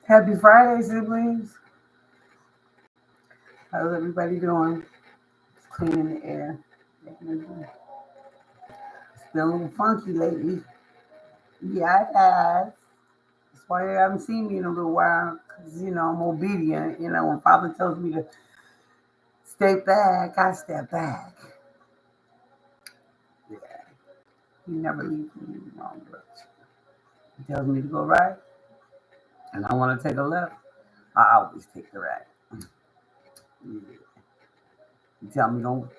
Happy Friday, siblings. How's everybody doing? It's cleaning the air. It's been a little funky lately. Yeah, it has. That's why you haven't seen me in a little while. Because, I'm obedient. When Father tells me to stay back, I step back. Yeah, he never leaves me in the wrong direction. He tells me to go right, and I want to take a left. I always take the right. Yeah. He tell me don't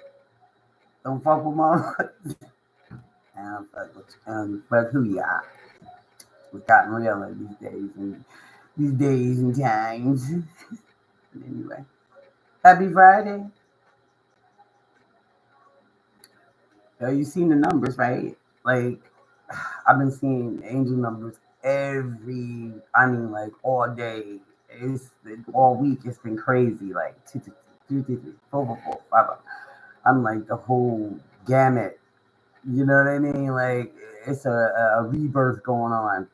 fuck with mom. And fuck who you are. We've gotten realer these days and times. Anyway, happy Friday. You seen the numbers, right? Like, I've been seeing angel numbers like all day. All week. It's been crazy. Like, two, two, two, two, two, four, four, four, five, five. I'm like the whole gamut. You know what I mean? Like, it's a rebirth going on.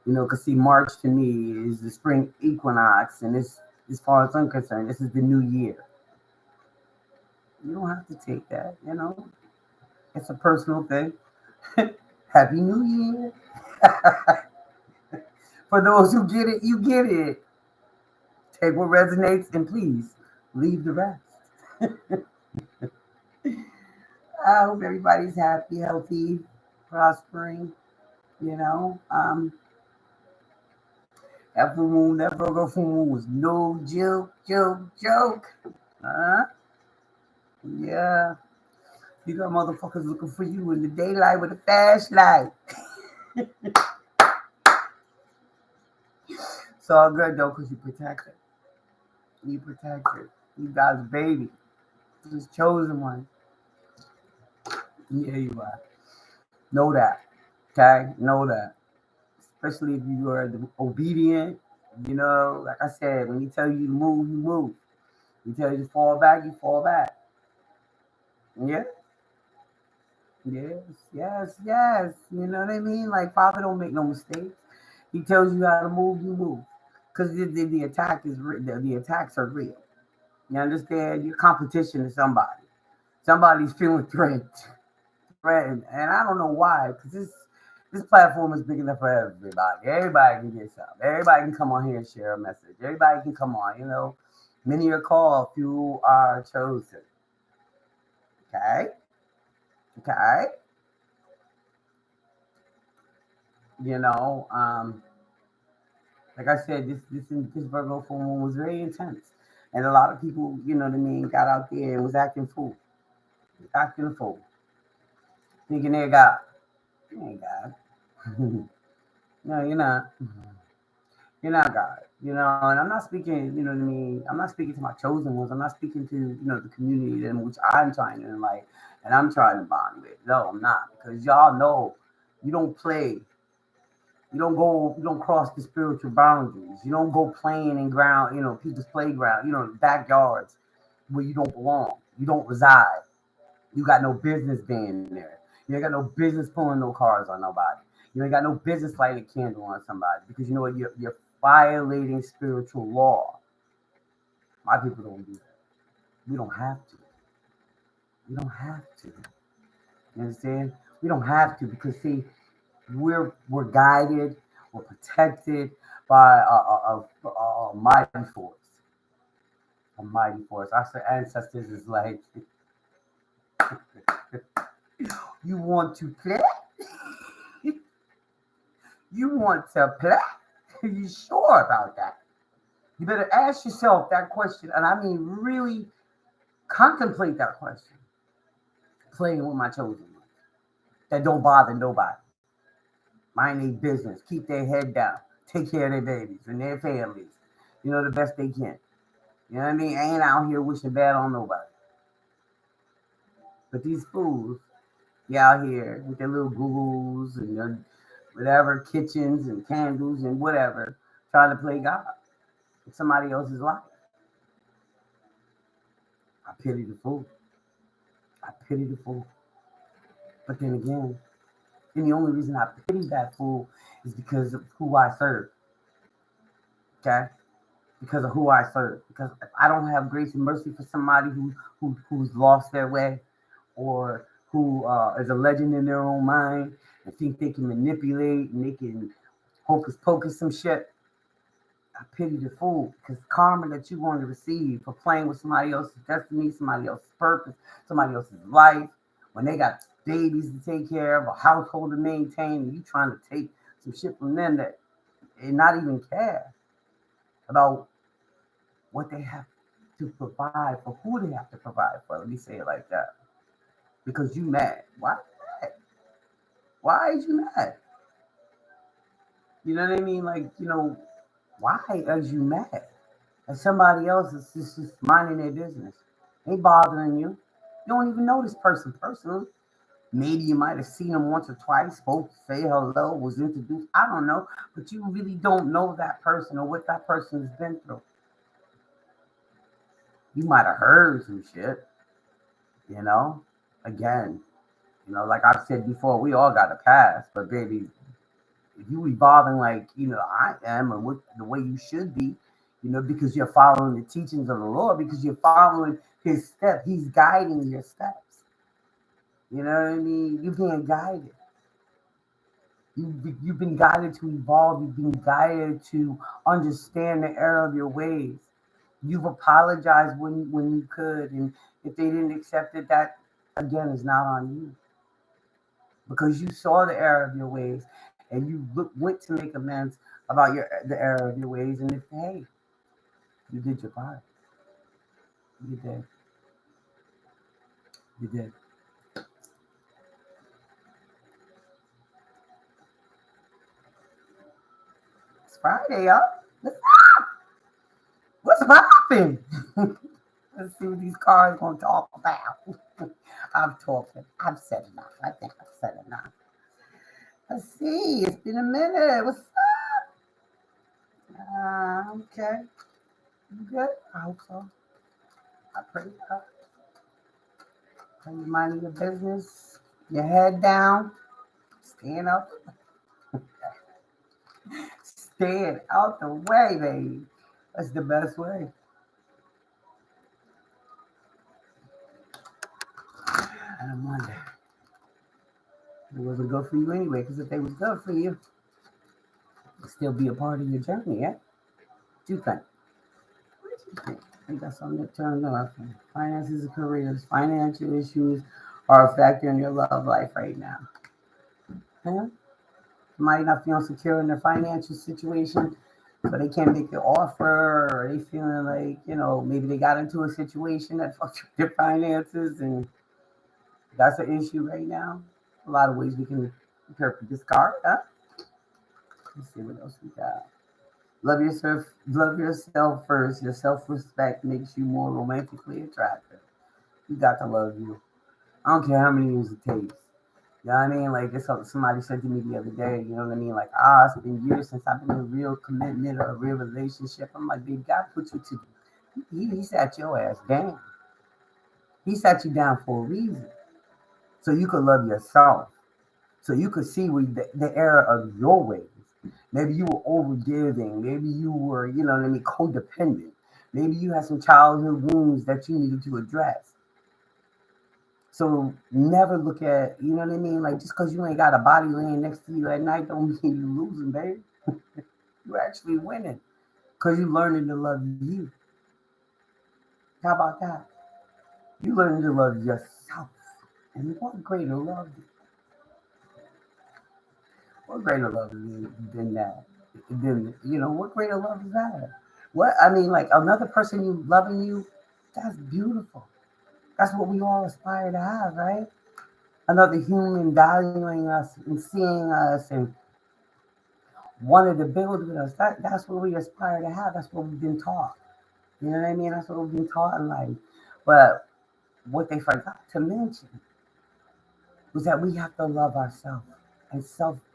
Because see, March to me is the spring equinox, and this, as far as I'm concerned, this is the new year. You don't have to take that. It's a personal thing. Happy New Year. For those who get it, you get it. Take what resonates and please leave the rest. I hope everybody's happy, healthy, prospering. You know, um, that full moon, that Virgo full moon was no joke, joke. Huh? Yeah. You got motherfuckers looking for you in the daylight with a flashlight. It's all good though, because you protect it. You protect it. You God's baby. His chosen one. Yeah, you are. Know that. Okay? Know that. Especially if you are obedient. Like I said, when he tell you to move, you move. He tell you to fall back, you fall back. Yeah. Yes, yes, yes. You know what I mean? Like Father don't make no mistakes. He tells you how to move, you move. Because the attack is the attacks are real. You understand? Your competition is somebody. Somebody's feeling threatened, and I don't know why. Because this platform is big enough for everybody. Everybody can get something. Everybody can come on here and share a message. Everybody can come on. Many are called, few are chosen. Okay, okay. You know, um, like I said, this Virgo full moon was very intense, and a lot of people, what I mean, got out there and was acting a fool, thinking they're God. You ain't God. No, you're not. You're not God. And I'm not speaking. You know what I mean. I'm not speaking to my chosen ones. I'm not speaking to the community in which I'm trying to like, and I'm trying to bond with. No, I'm not, because y'all know you don't play. You don't cross the spiritual boundaries. You don't go playing in ground, people's playground, backyards where you don't belong. You don't reside. You got no business being there. You ain't got no business pulling no cars on nobody. You ain't got no business lighting a candle on somebody, because you know what? You're violating spiritual law. My people don't do that. We don't have to. We don't have to. You understand? We don't have to, because see, we're guided, we're protected by a mighty force. A mighty force. Our ancestors is like, you want to play? You want to play? You sure about that? You better ask yourself that question, and I mean really contemplate that question. Playing with my chosen ones that don't bother nobody, mind their business, keep their head down, take care of their babies and their families, the best they can. You know what I mean? Ain't out here wishing bad on nobody. But these fools, be out here with their little Googles and their whatever kitchens and candles and whatever, trying to play God with somebody else's life. I pity the fool. I pity the fool. But then again, and the only reason I pity that fool is because of who I serve. Okay, because of who I serve. Because if I don't have grace and mercy for somebody who's lost their way, or who is a legend in their own mind and think they can manipulate and they can hocus pocus some shit, I pity the fool, because karma that you're going to receive for playing with somebody else's destiny, somebody else's purpose, somebody else's life, when they got babies to take care of, a household to maintain, and you trying to take some shit from them that and not even care about what they have to provide for who they have to provide for. Let me say it like that. Because you mad. Why mad? Why is you mad? You know what I mean? Like, why is you mad? And somebody else is just minding their business. Ain't bothering you. You don't even know this person personally. Maybe you might have seen them once or twice, spoke, say hello, was introduced. I don't know. But you really don't know that person or what that person has been through. You might have heard some shit, you know? Again, like I've said before, we all got a past, but baby, if you evolving like, I am, and what the way you should be, because you're following the teachings of the Lord, because you're following his steps, he's guiding your steps. You know what I mean? You're being guided. You've been guided to evolve. You've been guided to understand the error of your ways. You've apologized when you could, and if they didn't accept it, that again is not on you, because you saw the error of your ways and you went to make amends about the error of your ways. And if hey, you did your part, you did, you did. It's Friday, y'all. What's popping? Let's see what these cars gonna talk about. I've talked. I've said enough. I think I've said enough. Let's see. It's been a minute. What's up? Okay. You good? I hope so. I pray. Are you minding your business? Your head down. Stand up. Stand out the way, baby. That's the best way. And I wonder, it wasn't good for you anyway, because if they was good for you, it'd still be a part of your journey, yeah? What you think? What you think? I think that's something to turn off. Finances and careers, financial issues are a factor in your love life right now. Huh? Somebody not feeling secure in their financial situation, so they can't make the offer, or they feeling like, maybe they got into a situation that fucked with their finances, and that's an issue right now. A lot of ways we can interpret this card, huh? Let's see what else we got. Love yourself first. Your self-respect makes you more romantically attractive. You got to love you. I don't care how many years it takes. You know what I mean? Like, it's something somebody said to me the other day. You know what I mean? Like, it's been years since I've been in a real commitment or a real relationship. I'm like, baby, God put you to. He sat your ass down. He sat you down for a reason, so you could love yourself. So you could see the error of your ways. Maybe you were overgiving. Maybe you were, what I mean, codependent. Maybe you had some childhood wounds that you needed to address. So never look at, you know what I mean? Like, just because you ain't got a body laying next to you at night don't mean you losing, baby. You're actually winning because you learning to love you. How about that? You learning to love yourself. And what greater love? What greater love than that? What greater love is that? What I mean, like another person you loving you, that's beautiful. That's what we all aspire to have, right? Another human valuing us and seeing us and wanted to build with us. That's what we aspire to have. That's what we've been taught. You know what I mean? That's what we've been taught in life. But what they forgot to mention was that we have to love ourselves and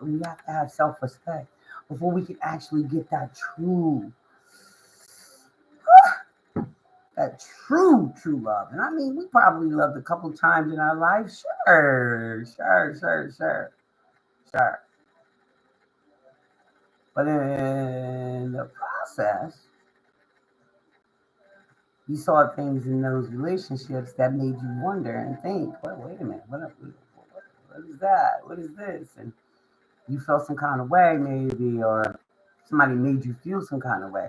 we have to have self-respect before we can actually get that true love. And I mean, we probably loved a couple times in our life. Sure. But then the process, you saw things in those relationships that made you wonder and think, well, wait a minute, what is that? What is this? And you felt some kind of way, maybe, or somebody made you feel some kind of way,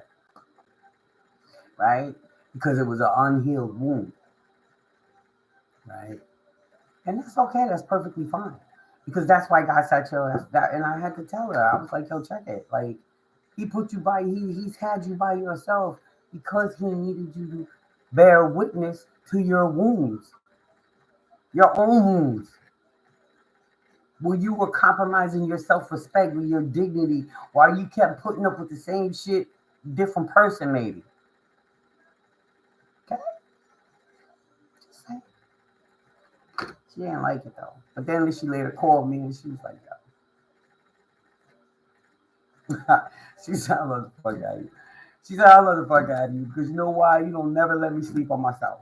right? Because it was an unhealed wound, right? And that's okay. That's perfectly fine. Because that's why God said, yo, that, and I had to tell her, I was like, yo, check it. Like, he put you by, he's had you by yourself because he needed you to bear witness to your wounds, your own wounds. Where you were compromising your self-respect, with your dignity, while you kept putting up with the same shit, different person maybe. Okay? Just saying. She didn't like it though. But then she later called me and she was like, yo. She said, I love the fuck out of you. She said, I love the fuck out of you because you know why? You don't never let me sleep on myself.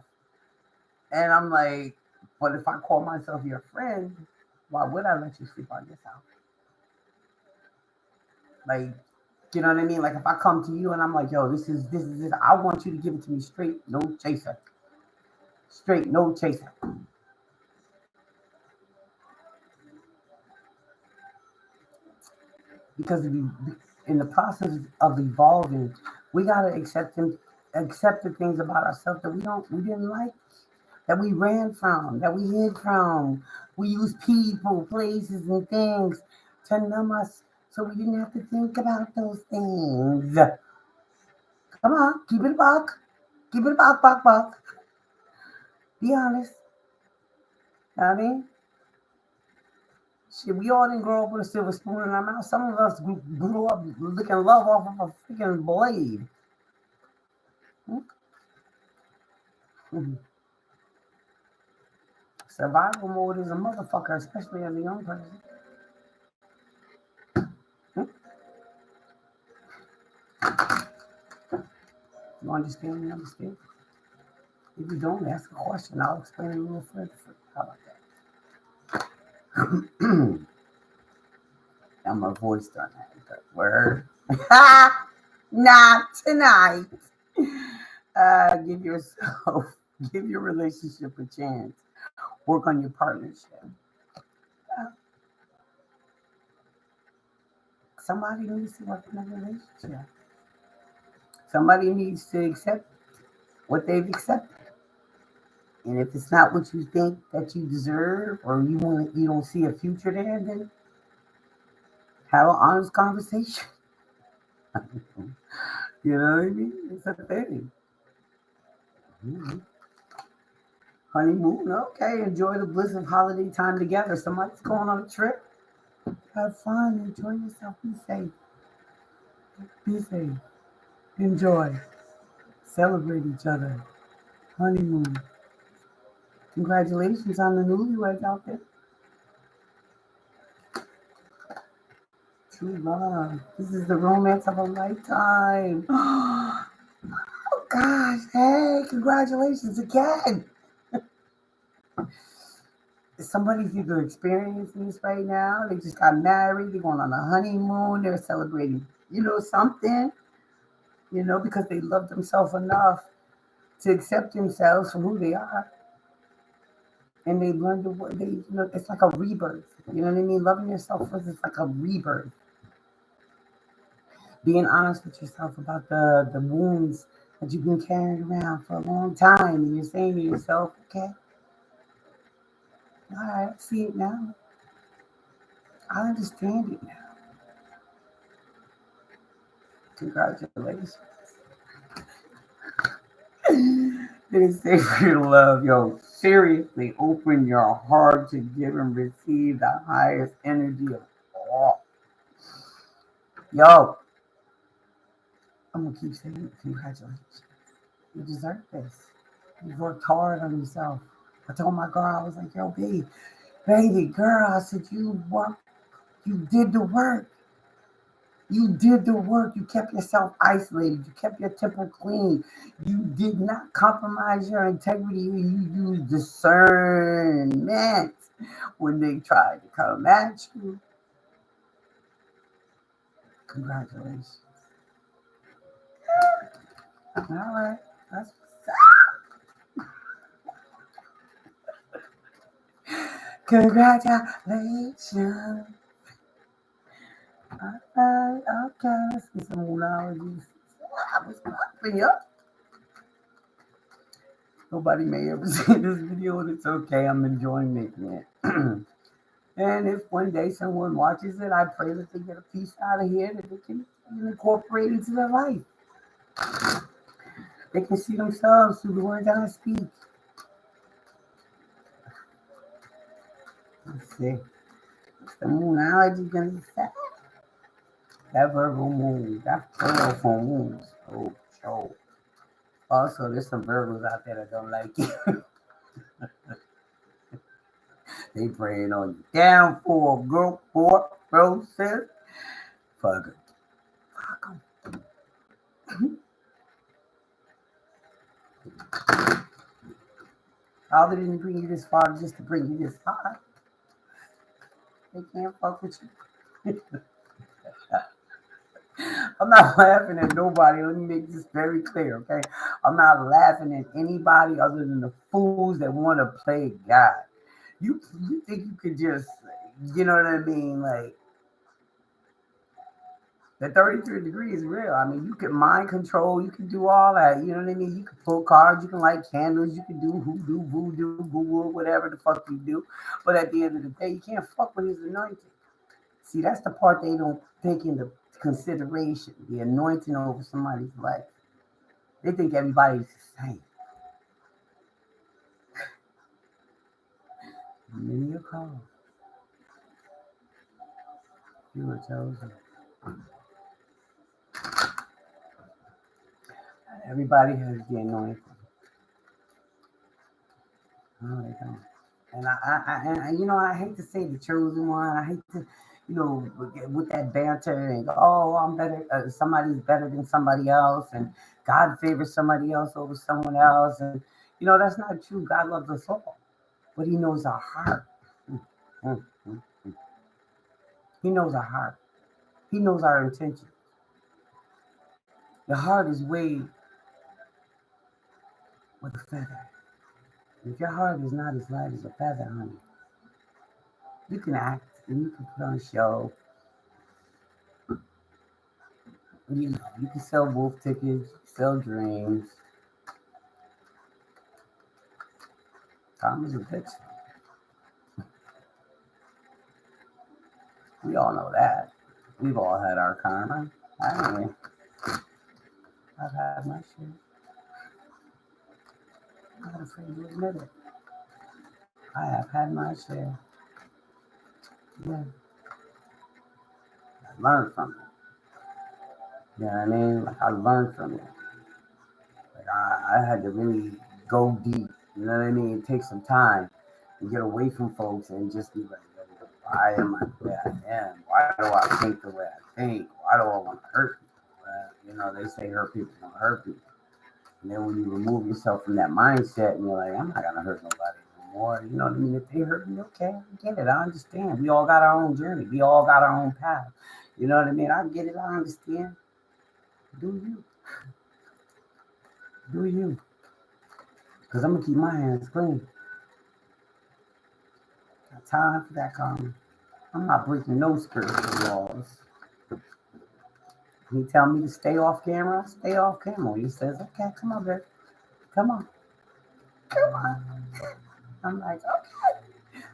And I'm like, but if I call myself your friend, why would I let you sleep on yourself? Like, you know what I mean? Like if I come to you and I'm like, yo, this is I want you to give it to me straight, no chaser. Straight, no chaser. Because in the process of evolving, we gotta accept the things about ourselves that we didn't like, that we ran from, that we hid from. We use people, places, and things to numb us so we didn't have to think about those things. Come on, keep it a buck. Keep it a buck. Be honest. You know what I mean? Shit, we all didn't grow up with a silver spoon in our mouth. Some of us grew up licking love off of a freaking blade. Hmm? Survival mode is a motherfucker, especially as a young person. Hmm? You understand? You understand? If you don't, ask a question. I'll explain it a little further. How about that? Now my voice done that. Word. Not tonight. Give give your relationship a chance. Work on your partnership. Uh, Somebody needs to work in a relationship. Somebody needs to accept what they've accepted. And if it's not what you think that you deserve, or you don't see a future there, then have an honest conversation. You know what I mean? It's a thing. Mhm. Honeymoon, okay. Enjoy the bliss of holiday time together. Somebody's going on a trip. Have fun. Enjoy yourself. Be safe. Be safe. Enjoy. Celebrate each other. Honeymoon. Congratulations on the newlyweds out there. True love. This is the romance of a lifetime. Oh gosh, hey, congratulations again. Somebody's either experiencing this right now. They just got married. They're going on a honeymoon. They're celebrating, something, because they love themselves enough to accept themselves for who they are. And they learn to what it's like a rebirth. You know what I mean? Loving yourself first is like a rebirth. Being honest with yourself about the wounds that you've been carrying around for a long time. And you're saying to yourself, okay, all right, I see it now. I understand it now. Congratulations. It is safe for you to love. Yo, seriously, open your heart to give and receive the highest energy of all. Yo, I'm going to keep saying congratulations. You deserve this. You've worked hard on yourself. I told my girl, I was like, yo, baby girl, I said, you did the work. You did the work. You kept yourself isolated. You kept your temple clean. You did not compromise your integrity. You used discernment when they tried to come at you. Congratulations. All right. That's congratulations. All right. Okay. Let's get some monologies. What's popping up? Nobody may ever see this video, and it's okay. I'm enjoying making it. And if one day someone watches it, I pray that they get a piece out of here that they can incorporate into their life. They can see themselves through the words that I speak. Let's see. What's the moonology gonna say? That Virgo moon. That powerful moons. Oh, Joe. Also, there's some Virgos out there that don't like you. They praying on you. Down for a group for process. Fuck it. Fuck 'em. All they didn't bring you this far just to bring you this far. They can't fuck with you. I'm not laughing at nobody. Let me make this very clear, okay? I'm not laughing at anybody other than the fools that want to play God. You think you could just, you know what I mean? Like, the 33 degree is real. I mean, you can mind control. You can do all that. You know what I mean? You can pull cards. You can light candles. You can do hoodoo, voodoo, Google, whatever the fuck you do. But at the end of the day, you can't fuck with his anointing. See, that's the part they don't take into consideration. The anointing over somebody's life. They think everybody's the same. Many are called. You were chosen. Everybody has the anointing. No, they don't. And I hate to say the chosen one. I hate to, with that banter and oh, I'm better. Somebody's better than somebody else, and God favors somebody else over someone else, and that's not true. God loves us all, but He knows our heart. Mm, mm, mm, mm. He knows our heart. He knows our intention. The heart is weighed with a feather. If your heart is not as light as a feather, honey, you can act and you can put on a show. You can sell wolf tickets, sell dreams. Karma's a bitch. We all know that. We've all had our karma. I've had my shit. I'm not afraid to admit it. I have had my share. Yeah. I learned from it. You know what I mean? Like I learned from it. Like I had to really go deep. You know what I mean? It takes some time to get away from folks and just be like, why am I the way I am? Why do I think the way I think? Why do I want to hurt people? They say hurt people don't hurt people. And then when you remove yourself from that mindset and you're like, I'm not gonna hurt nobody anymore. You know what I mean? If they hurt me, okay, I get it. I understand. We all got our own journey. We all got our own path. You know what I mean? I get it. I understand. Do you? Do you? Because I'm gonna keep my hands clean. Got time for that karma. I'm not breaking no spiritual laws. He tell me to stay off camera, stay off camera. He says, okay, come on, baby. Come on. Come on. I'm like, okay.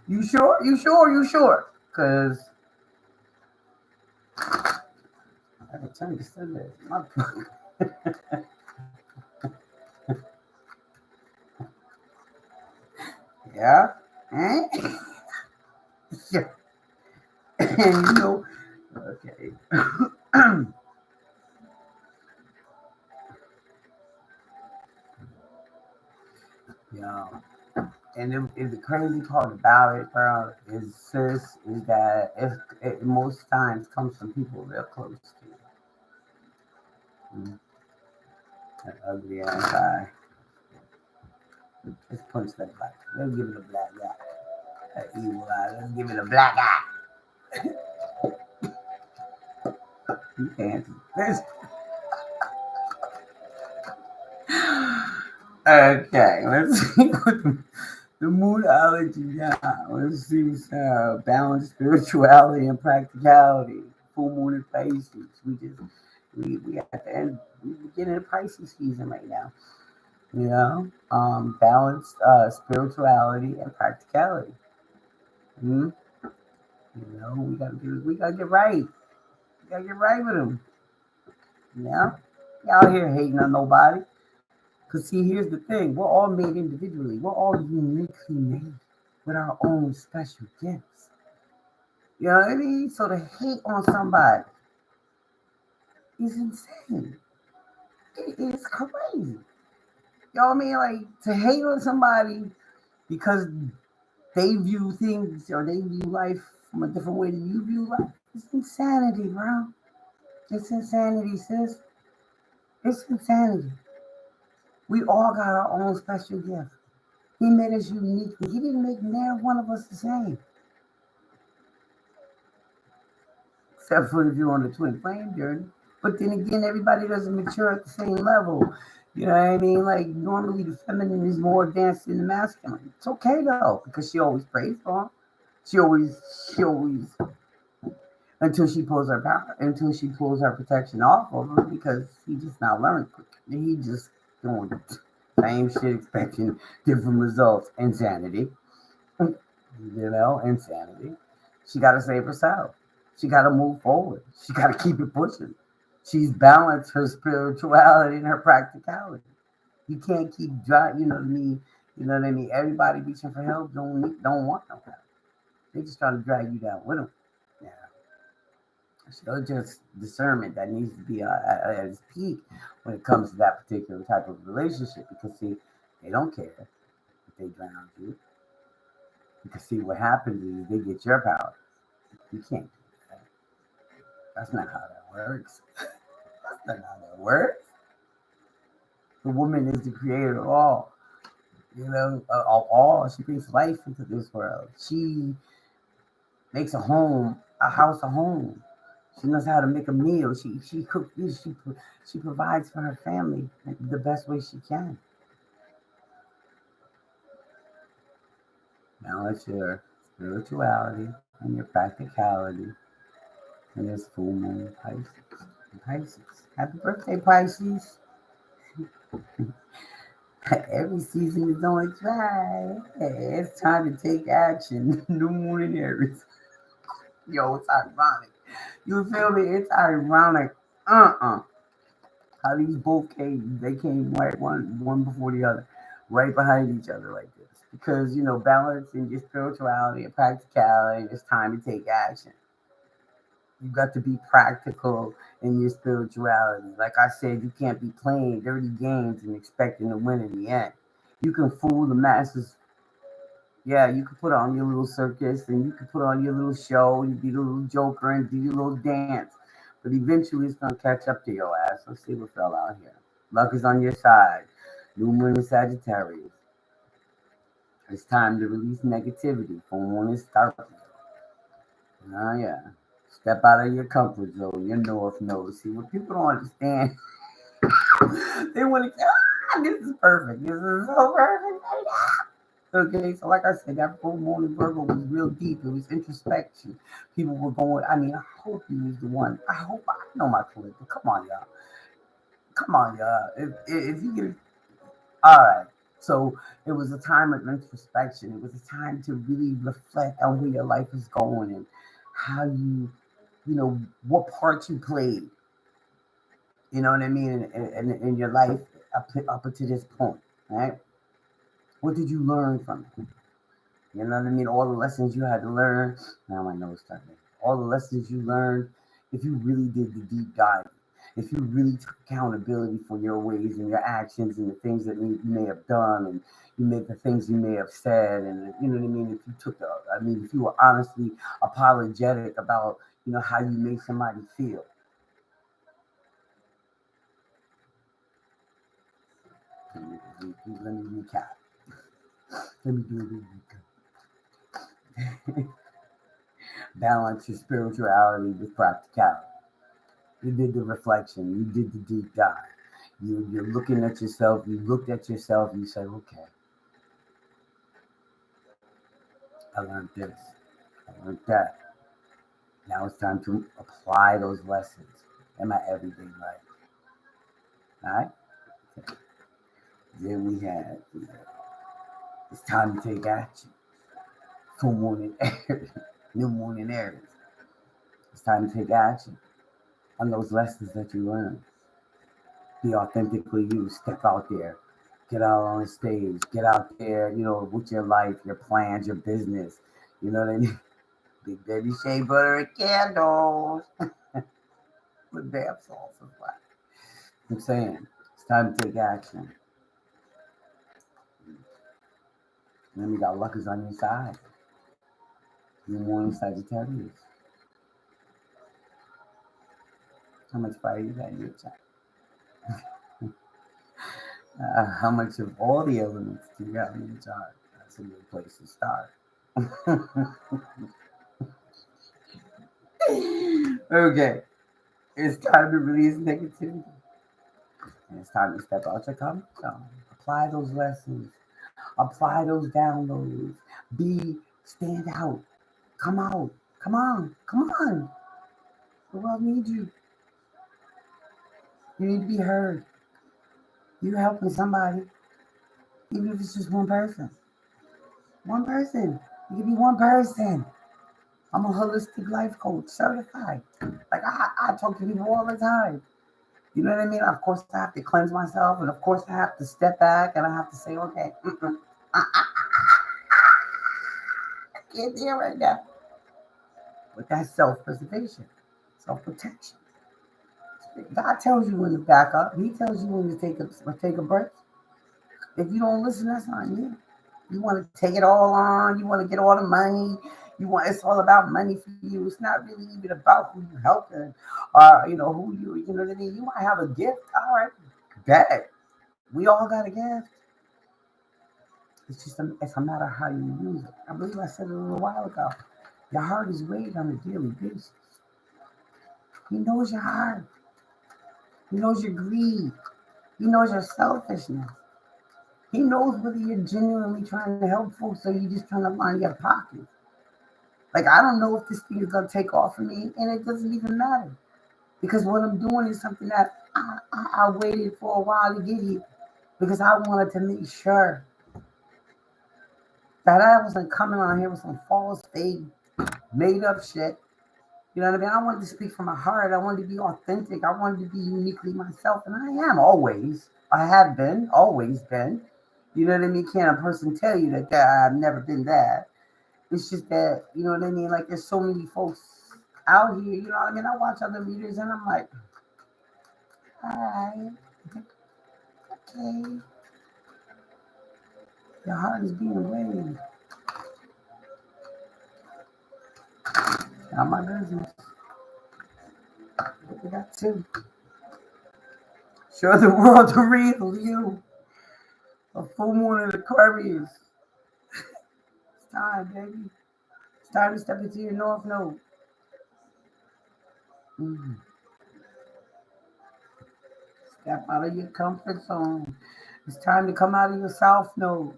You sure? You sure? You sure? Because I can turn this to this. Yeah. Eh? Yeah. And okay. Yeah. And the crazy part about it, bro, is that it most times comes from people real close to you. That ugly ass guy. Let's punch that black. Let's give it a black guy. That evil eye. Let's give it a black eye. You can't. Okay, let's see what the moonology got. Let's see what's balance, spirituality, and practicality. Full moon and Pisces. We at the end. We beginning of Pisces season right now. You know, balance, spirituality, and practicality. Hmm? You know, we gotta get right. We gotta get right with them. Yeah, y'all here hating on nobody. Cause see, here's the thing: we're all made individually. We're all uniquely made with our own special gifts. You know what I mean? So to hate on somebody is insane. It is crazy. You know what I mean? Like to hate on somebody because they view things or they view life from a different way than you view life. It's insanity, bro. It's insanity, sis. It's insanity. We all got our own special gift. He made us uniquely. He didn't make neither one of us the same. Except for if you're on the twin flame journey. But then again, everybody doesn't mature at the same level. You know what I mean? Like normally the feminine is more advanced than the masculine. It's okay though, because she always prays for him. She always until she pulls her power, until she pulls her protection off of him because he just not learning quick. He just doing the same shit, expecting different results. Insanity. Insanity. She got to save herself. She got to move forward. She got to keep it pushing. She's balanced her spirituality and her practicality. You can't keep driving. You know what I mean? You know what I mean? Everybody reaching for help don't want no help. They just trying to drag you down with them. Yeah. So just discernment that needs to be at its peak when it comes to that particular type of relationship. Because see, they don't care if they drown you. Because see, what happens is they get your power. You can't do that. That's not how that works. That's not how that works. The woman is the creator of all. Of all. She brings life into this world. She makes a house a home. She knows how to make a meal. She cooks. She provides for her family the best way she can. Balance your spirituality and your practicality. And this full moon Pisces. Pisces. Happy birthday, Pisces. Every season is on its right. It's time to take action. New moon in Aries. Yo, it's ironic. You feel me? It's ironic. How these both came, they came right one before the other, right behind each other like this. Because balance in your spirituality and practicality, it's time to take action. You got to be practical in your spirituality. Like I said, you can't be playing dirty games and expecting to win in the end. You can fool the masses. Yeah, you can put on your little circus and you can put on your little show. You be the little joker and do your little dance. But eventually it's going to catch up to your ass. Let's see what fell out here. Luck is on your side. New moon in Sagittarius. It's time to release negativity. Full moon is Scorpio. Oh, yeah. Step out of your comfort zone, your north node. See, what people don't understand, they want to, this is perfect. This is so perfect. Okay, so like I said, that full moon in Virgo was real deep. It was introspection. People were going, I hope you was the one. I hope I know my collective. Come on, y'all. Come on, y'all. If you get, all right. So it was a time of introspection. It was a time to really reflect on where your life is going and how what part you played, you know what I mean, in your life up to this point, right? What did you learn from it? You know what I mean? All the lessons you had to learn. Now my nose starting. All the lessons you learned, if you really did the deep dive, if you really took accountability for your ways and your actions and the things that you may have done and the things you may have said, and you know what I mean. If you if you were honestly apologetic about how you make somebody feel. Let me recap. Let me do a recap. Balance your spirituality with practicality. You did the reflection. You did the deep dive. You're looking at yourself. You looked at yourself. You said, okay, I learned this. I learned that. Now it's time to apply those lessons in my everyday life. All right? Then we had, it's time to take action. Full moon in Aries, new moon in Aries. It's time to take action on those lessons that you learned. Be authentically you. Step out there. Get out on the stage. Get out there, with your life, your plans, your business. You know what I mean? Big baby shea butter and candles with bath salts and what. I'm saying it's time to take action. And then we got luck is on your side. New morning Sagittarius. How much fire you got in your chart? How much of all the elements do you have in your chart? That's a good place to start. Okay, it's time to release negativity. And it's time to step out your comfort zone. Apply those lessons. Apply those downloads. Stand out. Come out. Come on. Come on. The world needs you. You need to be heard. You're helping somebody, even if it's just one person. One person. You can be one person. I'm a holistic life coach, certified. Like I talk to people all the time. You know what I mean? Of course, I have to cleanse myself, and of course, I have to step back, and I have to say, okay, I can't do it right now. But that's self-preservation, self-protection. God tells you when to back up. He tells you when to take a break. If you don't listen, that's on you. You want to take it all on. You want to get all the money. It's all about money for you. It's not really even about who you're helping, or who you know what I mean. You might have a gift. All right, bet. We all got a gift. It's a matter of how you use it. I believe I said it a little while ago. Your heart is weighed on a daily basis. He knows your heart. He knows your greed. He knows your selfishness. He knows whether you're genuinely trying to help folks or you're just trying to line your pocket. Like, I don't know if this thing is going to take off for me, and it doesn't even matter. Because what I'm doing is something that I waited for a while to get here. Because I wanted to make sure that I wasn't coming on here with some false, fake, made up shit. You know what I mean? I wanted to speak from my heart. I wanted to be authentic. I wanted to be uniquely myself. And I am always. I have been, always been. You know what I mean? Can't a person tell you that I've never been that? It's just that, you know what I mean? Like, there's so many folks out here, you know what I mean? I watch other leaders and I'm like, all right, okay. Your heart is being weighed. Not my business. What we got to show the world the real you. A full moon in Aquarius. It's time, baby. It's time to step into your North Node. Mm. Step out of your comfort zone. It's time to come out of your South Node,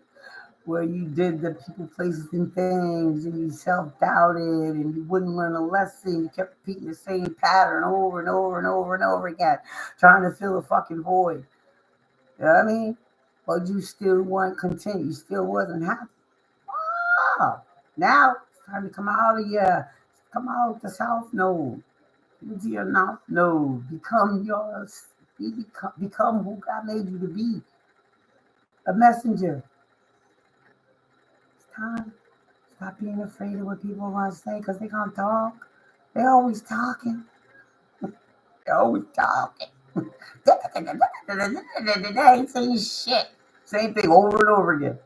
where you did the people, places, and things, and you self-doubted, and you wouldn't learn a lesson. You kept repeating the same pattern over and over and over and over again, trying to fill a fucking void. You know what I mean? But you still weren't content. You still wasn't happy. Ah, now it's time to come out the South Node, into your North Node, become yours, become who God made you to be, a messenger. It's time. Stop being afraid of what people are going to say because they're going to talk. They're always talking. They're always talking. They ain't saying shit. Same thing over and over again.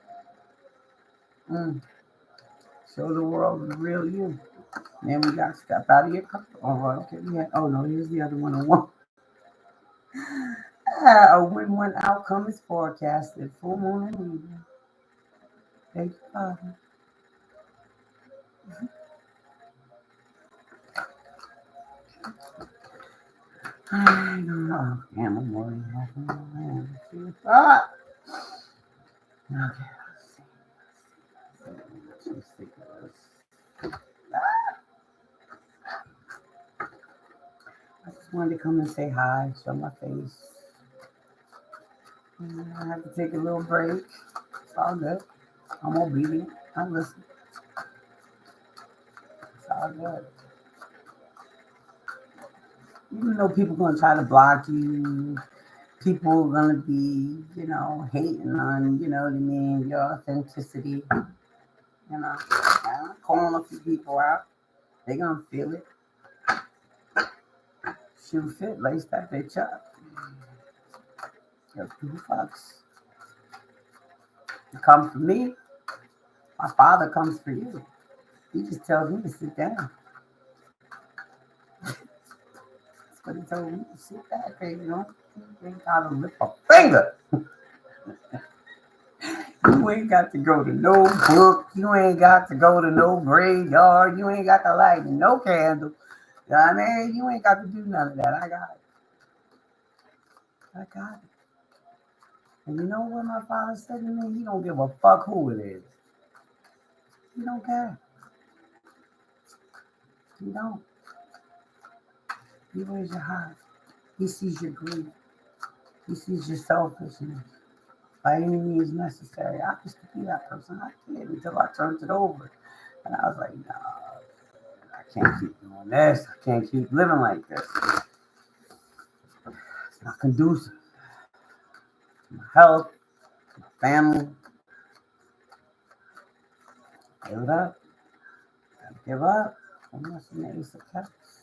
Show the world the real you. Then we got step out of your comfort. Oh, okay. Yeah. Oh no, here's the other one. A win-win outcome is forecasted. Full moon and Libra. Thank you, Father. I don't know. Damn, I'm worried. Ah! Okay. Let's see. I just wanted to come and say hi, show my face. I have to take a little break. It's all good. I'm obedient. I'm listening. It's all good. Even though people gonna try to block you, people gonna be, hating on, what I mean, your authenticity. I'm calling a few people out. They gonna feel it. Shoe fit, lace that bitch up. Give two fucks. You come for me, my father comes for you. He just tells me to sit down. That's what he told me to sit back, baby. You ain't gotta lift a finger. You ain't got to go to no book. You ain't got to go to no graveyard. You ain't got to light no candle. You know what I mean? You ain't got to do none of that. I got it. I got it. And you know what my father said to me? He don't give a fuck who it is. He don't care. He don't. He wears your heart. He sees your greed. He sees your selfishness. By any means necessary. I used to be that person. I did until I turned it over. And I was like, no, I can't keep doing this. I can't keep living like this. It's not conducive to my health, to my family. Give it up. Gotta give up. I'm not the ace of cups.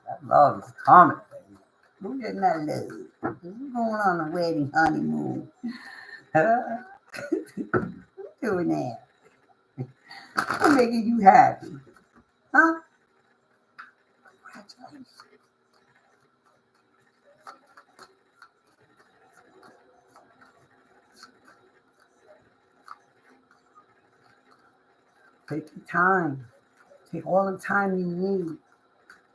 That love is coming, baby. Who getting that love? Who's going on a wedding honeymoon? Who's doing that? Who's making you happy? Huh? Congratulations. Take your time. Take all the time you need.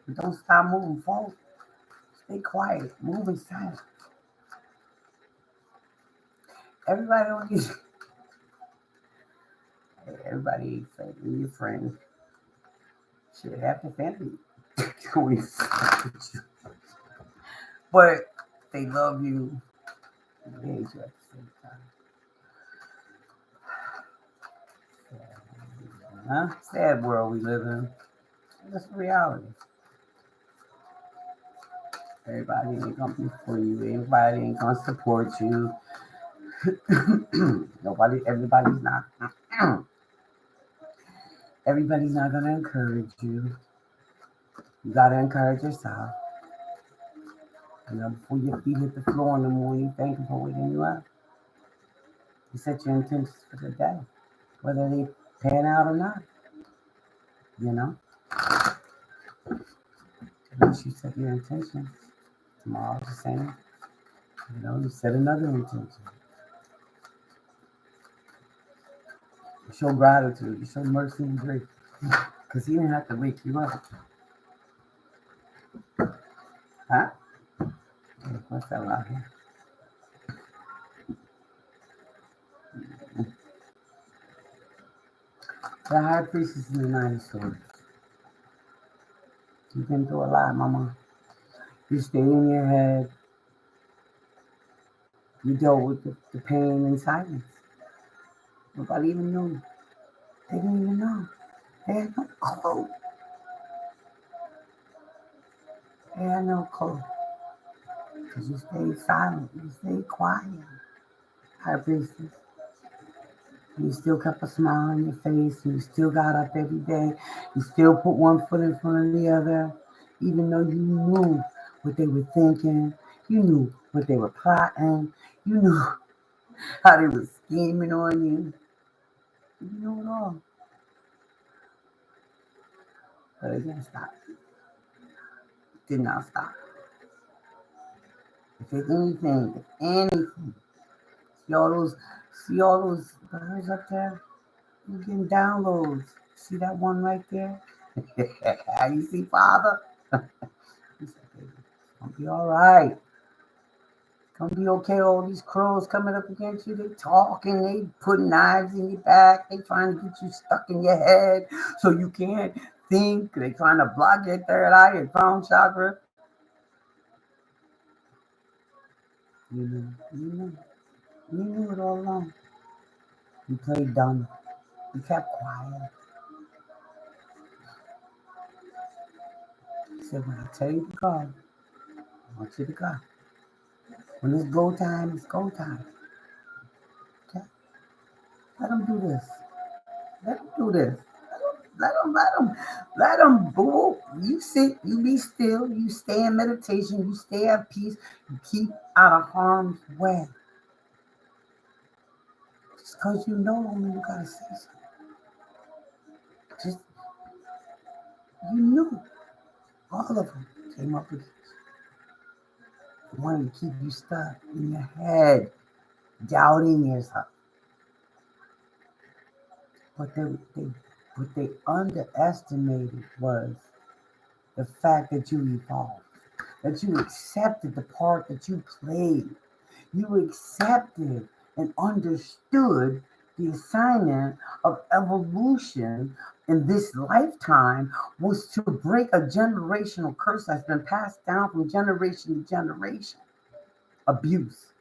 But don't stop moving forward. Stay quiet. Move in silence. Everybody don't need everybody ain't friend. Your friend. Shit, half the family. But they love you. They hate you at the same time. Huh? Sad world we live in. That's the reality. Everybody ain't gonna be for you. Everybody ain't gonna support you. Everybody's not. Everybody's not gonna encourage you. You gotta encourage yourself. Before your feet hit the floor in the morning, thank you for waking you up. You set your intentions for the day, whether they pan out or not. You know, at least you set your intentions. Tomorrow's the same. You set another intention. You show gratitude. You show mercy and grace. Because he didn't have to wake you up. Huh? What's that out here? The high priestess in the Nine of Swords. You've been through a lot, mama. You stayed in your head. You dealt with the pain in silence. Nobody even knew. They didn't even know. They had no clue. They had no clue. Because you stayed silent. You stayed quiet. High priestess. You still kept a smile on your face. You still got up every day. You still put one foot in front of the other. Even though you knew what they were thinking. You knew what they were plotting. You knew how they were scheming on you. You knew it all. But it didn't stop. It did not stop. If it's anything, see all those birds up there? You're getting downloads. See that one right there? You see, Father? He said, baby, Gonna be all right. Gonna be okay. All these crows coming up against you, they talking, they putting knives in your back, they trying to get you stuck in your head so you can't think. They trying to block your third eye, your crown chakra. You knew it all along. You played dumb. You kept quiet. You said, when I tell you to go, I want you to go. When it's go time, it's go time. Okay? Let them do this. Let them do this. Let them, boo. You sit, you be still, you stay in meditation, you stay at peace, you keep out of harm's way. Just because you know when you gotta say something. Just, you knew. All of them came up with it. They wanted to keep you stuck in your head, doubting yourself. What they underestimated was the fact that you evolved, that you accepted the part that you played. You accepted and understood the assignment of evolution in this lifetime was to break a generational curse that's been passed down from generation to generation. Abuse,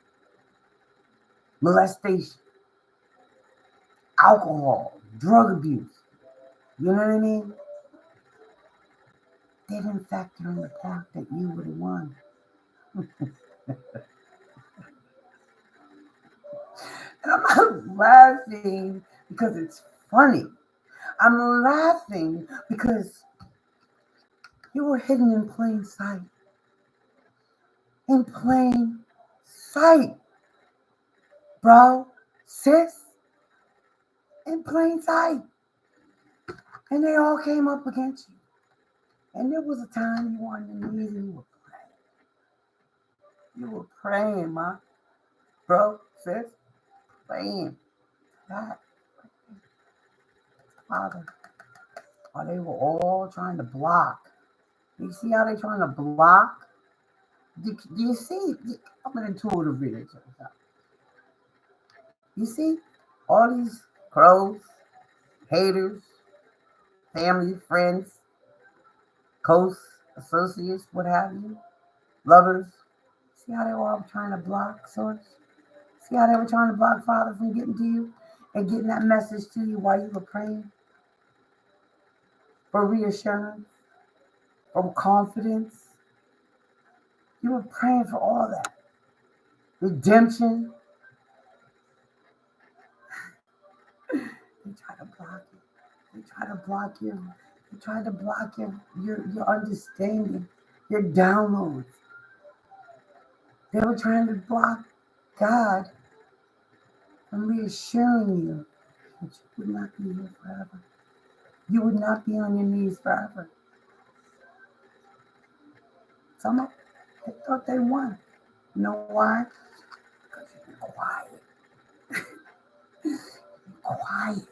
molestation, alcohol, drug abuse. You know what I mean? They didn't factor in the part that you were the one. And I'm not laughing because it's funny. I'm laughing because you were hidden in plain sight. In plain sight, bro, sis, in plain sight. And they all came up against you. And there was a time you were on your knees and you were praying. You were praying, ma. Bro, sis, praying. God, Father. Or they were all trying to block. You see how they're trying to block? Do you see? I'm an intuitive reader. You see all these crows, haters, family, friends, associates, what have you, lovers. See how they were all trying to block Source? See how they were trying to block Father from getting to you and getting that message to you while you were praying? For reassurance, for confidence. You were praying for all that. Redemption. They try to block it. They try to block you. They try to block your understanding, your downloads. They were trying to block God from reassuring you that you would not be here forever. You would not be on your knees forever. Some they thought they won. You know why? Because you've been quiet. Quiet.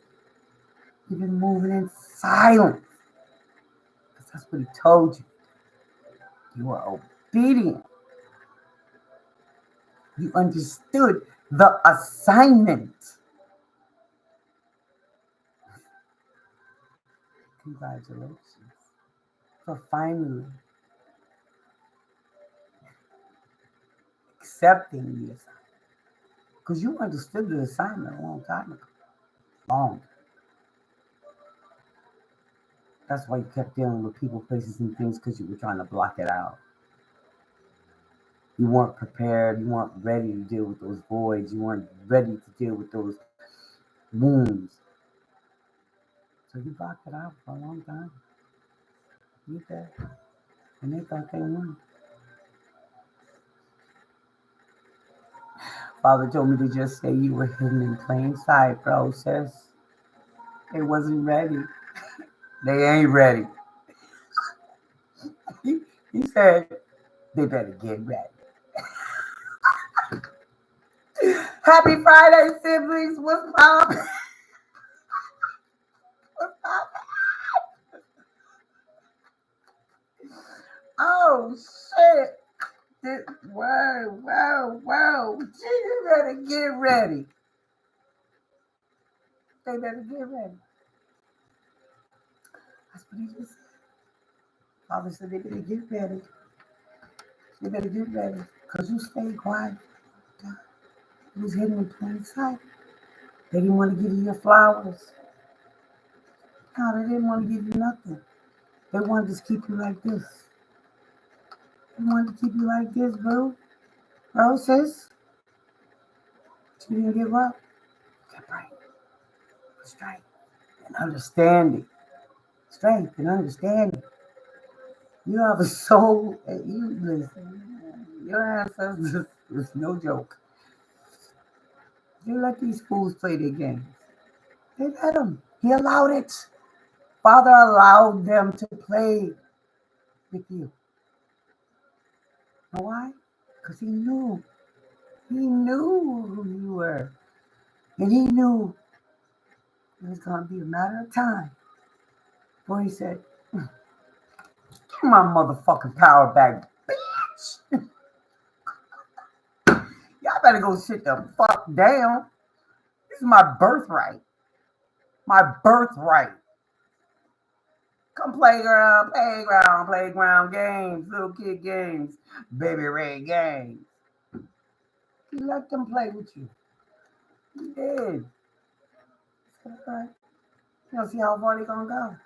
You've been moving in silence. Because that's what he told you. You are obedient. You understood the assignment. Congratulations for finally accepting the assignment. Because you understood the assignment a long time ago. Long. That's why you kept dealing with people, places, and things, because you were trying to block it out. You weren't prepared. You weren't ready to deal with those voids. You weren't ready to deal with those wounds. So you blocked it out for a long time. You did. And they thought they won. Father told me to just say you were hidden in plain sight, bro, sis. They wasn't ready. They ain't ready. He said, they better get ready. Happy Friday, siblings. What's up? What's up? Oh, shit. Whoa. You better get ready. They better get ready. That's what he just said. Father said they better get ready. They better get ready. Because you stayed quiet. He was hidden in plain sight. They didn't want to give you your flowers. No, they didn't want to give you nothing. They wanted to just keep you like this. They wanted to keep you like this, boo. Bro, sis. You didn't give up. Kept right. Strength and understanding. Strength and understanding. You have a soul and you listen. Your ancestors is no joke. You let these fools play their games. They let them. He allowed it. Father allowed them to play with you. Know why? Because he knew. He knew who you were. And he knew it was going to be a matter of time before he said, give my motherfucking power back, bitch. Y'all better go sit the fuck down. This is my birthright. My birthright. Come playground games, little kid games, baby Ray games. He let them play with you. He did. All right. You know, see how far they gonna go.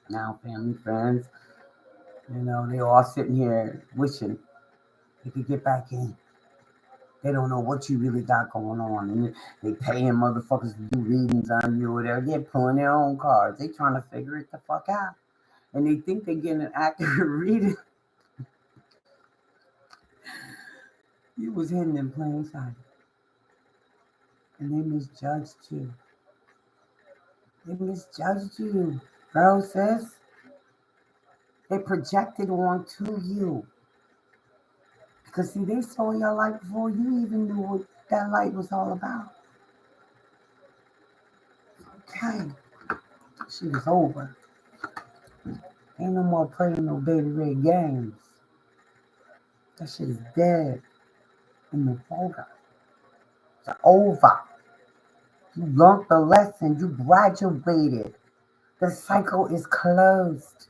Now, family, friends, they all sitting here wishing they could get back in. They don't know what you really got going on. And they paying motherfuckers to do readings on you or whatever. They're pulling their own cards. They trying to figure it the fuck out. And they think they're getting an accurate reading. You was hidden in plain sight. And they misjudged you. They misjudged you, bro, sis. They projected onto you. Because, see, they saw your light before you even knew what that light was all about. Okay. Shit is over. Ain't no more playing no baby red games. That shit is dead in the folder. It's over. You learned the lesson. You graduated. The cycle is closed.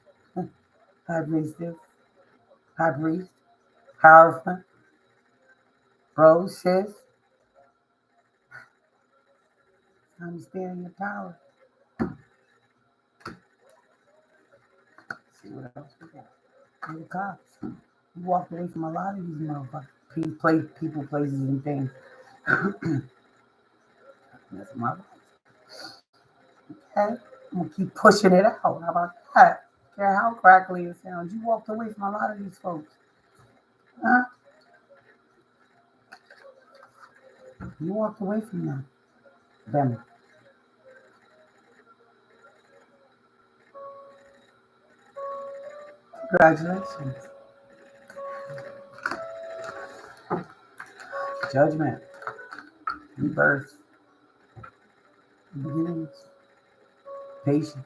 High priestess. High priest. Powerful. Bro, sis. Understand your power. See what else we got. And the cops. You walked away from a lot of these motherfuckers. People, places, and things. That's my life. Okay? I'm going to keep pushing it out. How about that? I don't care how crackly it sounds. You walked away from a lot of these folks. Huh? You walked away from them. Congratulations. Judgment. Rebirth. Beginnings. Patience.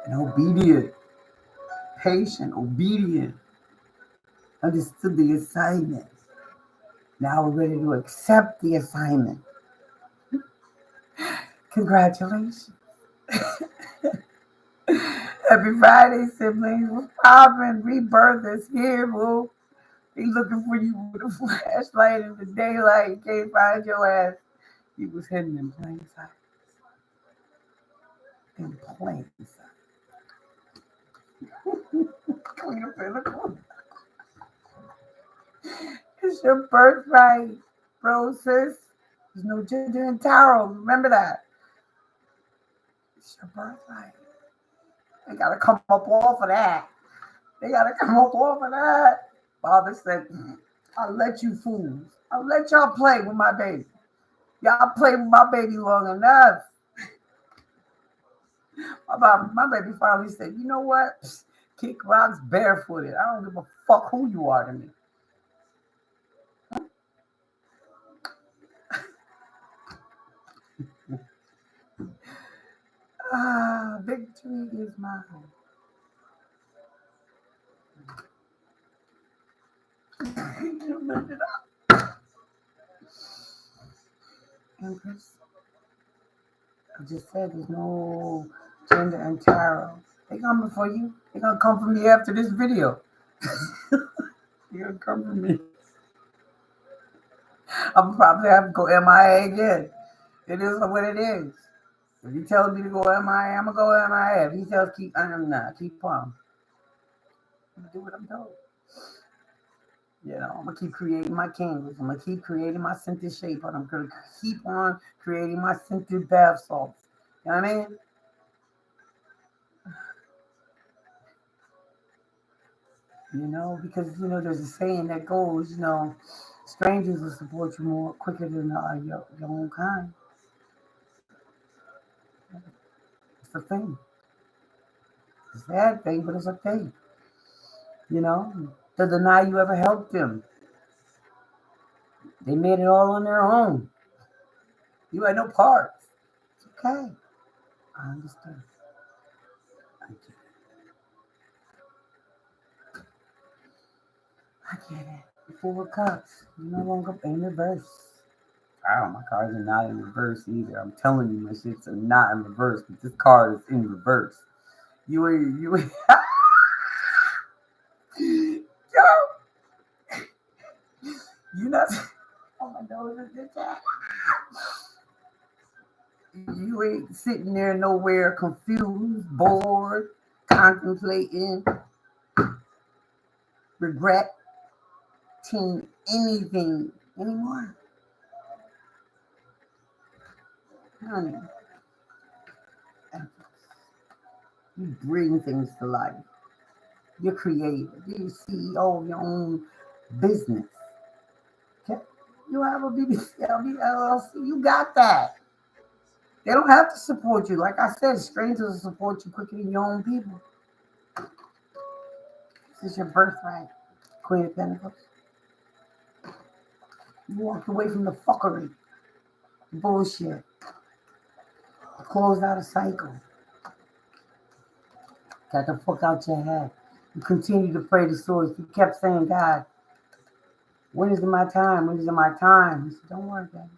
And obedient. Patient. Obedient. Understood the assignment. Now we're ready to accept the assignment. Congratulations. Happy Friday, siblings. What's poppin'? Rebirth is here, boo. He looking for you with a flashlight in the daylight. Can't find your ass. He was hidden in plain sight. In plain sight. Queen of Pentacles. It's your birthright, bro, sis. There's no gender in tarot. Remember that. It's your birthright. They gotta come up off of that. Father said, I'll let you fools. I'll let y'all play with my baby. Y'all play with my baby long enough. My baby finally said, you know what? Kick rocks barefooted. I don't give a fuck who you are to me. Victory is mine. You messed it up. Empress, I just said there's no gender and tarot. They coming for you. They gonna come for me after this video. They gonna come for me. I'm probably have to go MIA again. It is what it is. If he tells me to go MIA, I'm gonna go MIA. If he tells I'm not keep on. I'm gonna do what I'm told. I'm gonna keep creating my candles. I'm gonna keep creating my scented shape. I'm gonna keep on creating my scented bath salts. You know what I mean? Because there's a saying that goes, strangers will support you more quicker than your own kind. It's a thing. It's a sad thing, but it's a thing. To deny you ever helped them. They made it all on their own. You had no parts. It's okay. I understand. I get it. 4 of Cups. You no longer in reverse. My cards are not in reverse either. I'm telling you, my shits are not in reverse, but this card is in reverse. You ain't. Yo! You not. Oh, my nose is this time. You ain't sitting there nowhere confused, bored, contemplating, regretting anything anymore. Honey, you bring things to life. You're creative. You're CEO of your own business. Okay? You have a BBC, LLC. You got that. They don't have to support you. Like I said, strangers will support you quicker than your own people. This is your birthright, Queen of Pentacles. You walked away from the fuckery, the bullshit. You closed out a cycle. Got the fuck out your head. You continue to pray the source. You kept saying, God, when is it my time? When is it my time? He said, don't worry, Daddy.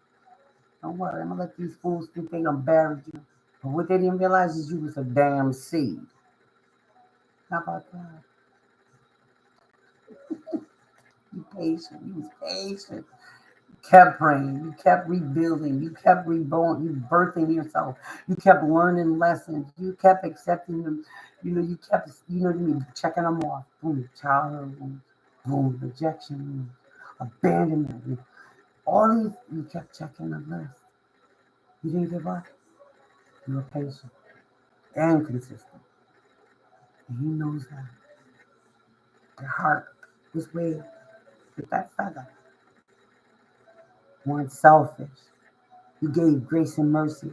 Don't worry. I'm going to let these fools think they done buried you. But what they didn't realize is you was a damn seed. How about that? You patient. You was patient. You kept praying. You kept rebuilding. You kept reborn. You birthing yourself. You kept learning lessons. You kept accepting them. You kept, checking them off. Boom, childhood wounds. Boom, rejection wounds. Abandonment. All these, you kept checking the list. You didn't give up. You were patient and consistent. And he knows that. Your heart was weighed with that feather. You weren't selfish. You gave grace and mercy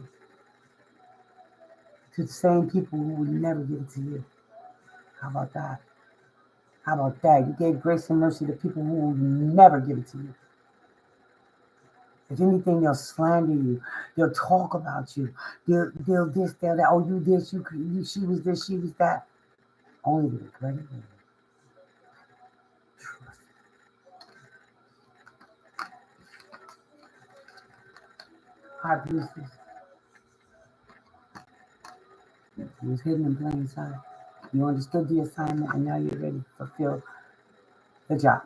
to the same people who would never give it to you. How about that? How about that? You gave grace and mercy to people who will never give it to you. If anything, they'll slander you. They'll talk about you. They'll this, they'll that. Oh, you this, she was this, she was that. Only the regret it. Trust. High priestess. He was hidden in plain sight. You understood the assignment, and now you're ready to fulfill the job.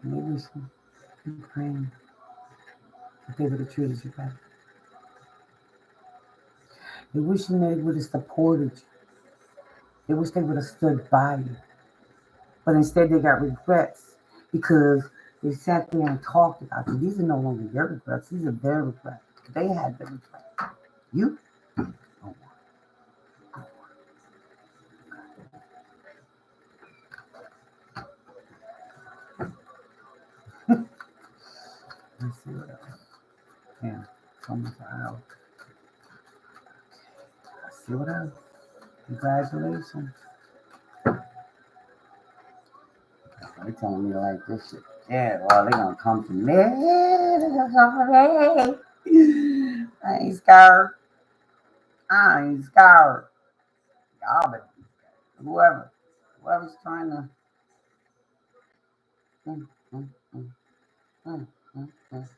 And they wish you praying that they would have treated you better. They wish they would have supported you. They wish they would have stood by you. But instead they got regrets because they sat there and talked about you. These are no longer your regrets. These are their regrets. They had the regret. You? Oh. Let's see what else. Yeah, it's almost an hour. Let's see what else. Congratulations. They telling me like this shit. Yeah, well, they gonna come for me. I ain't scared. I ain't scared. Albany, whoever's trying to. Mm, mm, mm, mm, mm, mm.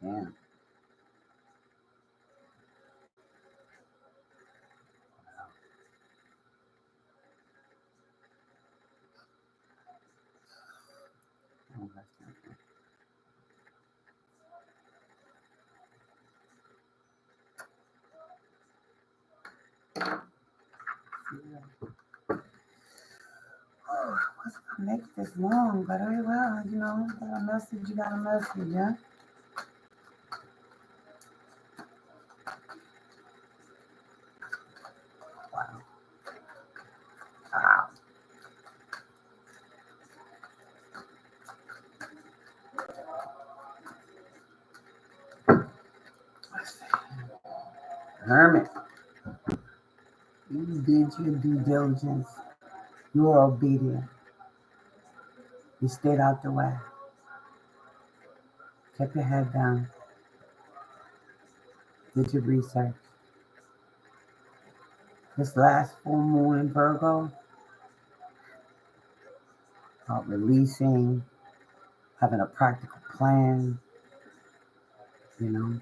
Yeah. Oh, that's not good. Oh, I wasn't gonna make this long, but I will. Got a message. You got a message, yeah. Wow. Wow. Hermit, you did your due diligence. You were obedient. You stayed out the way. Kept your head down. Did your research. This last full moon in Virgo, about releasing, having a practical plan, you know,